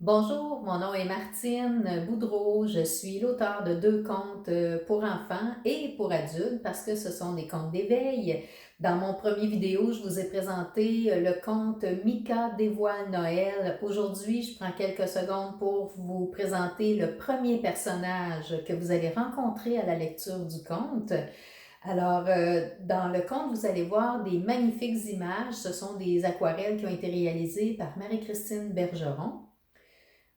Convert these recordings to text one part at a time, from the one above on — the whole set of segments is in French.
Bonjour, mon nom est Martine Boudreau. Je suis l'auteure de deux contes pour enfants et pour adultes parce que ce sont des contes d'éveil. Dans mon premier vidéo, je vous ai présenté le conte Mika dévoile Noël. Aujourd'hui, je prends quelques secondes pour vous présenter le premier personnage que vous allez rencontrer à la lecture du conte. Alors, dans le conte, vous allez voir des magnifiques images. Ce sont des aquarelles qui ont été réalisées par Marie-Christine Bergeron.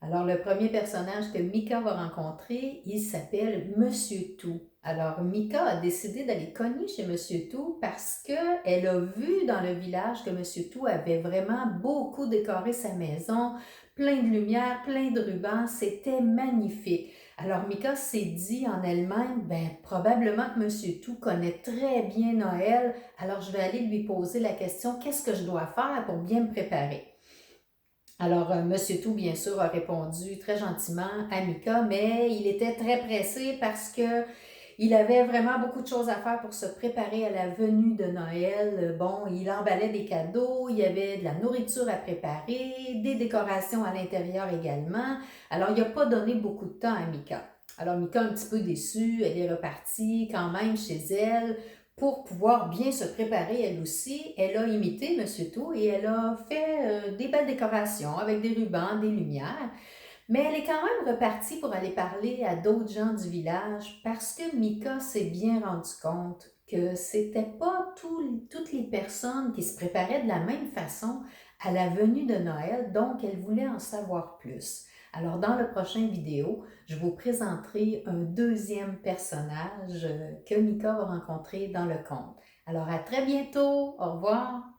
Alors, le premier personnage que Mika va rencontrer, il s'appelle Monsieur Tout. Alors, Mika a décidé d'aller cogner chez Monsieur Tout parce qu'elle a vu dans le village que Monsieur Tout avait vraiment beaucoup décoré sa maison, plein de lumière, plein de rubans, c'était magnifique. Alors, Mika s'est dit en elle-même, ben, probablement que Monsieur Tout connaît très bien Noël, alors je vais aller lui poser la question, qu'est-ce que je dois faire pour bien me préparer? Alors, Monsieur Tout, bien sûr, a répondu très gentiment à Mika, mais il était très pressé parce que il avait vraiment beaucoup de choses à faire pour se préparer à la venue de Noël. Bon, il emballait des cadeaux, il y avait de la nourriture à préparer, des décorations à l'intérieur également. Alors, il n'a pas donné beaucoup de temps à Mika. Alors, Mika, un petit peu déçue, elle est repartie quand même chez elle pour pouvoir bien se préparer elle aussi. Elle a imité Monsieur Tout et elle a fait des belles décorations avec des rubans, des lumières. Mais elle est quand même repartie pour aller parler à d'autres gens du village parce que Mika s'est bien rendu compte que c'était pas toutes les personnes qui se préparaient de la même façon à la venue de Noël, donc elle voulait en savoir plus. Alors dans le prochain vidéo, je vous présenterai un deuxième personnage que Mika va rencontrer dans le conte. Alors à très bientôt, au revoir!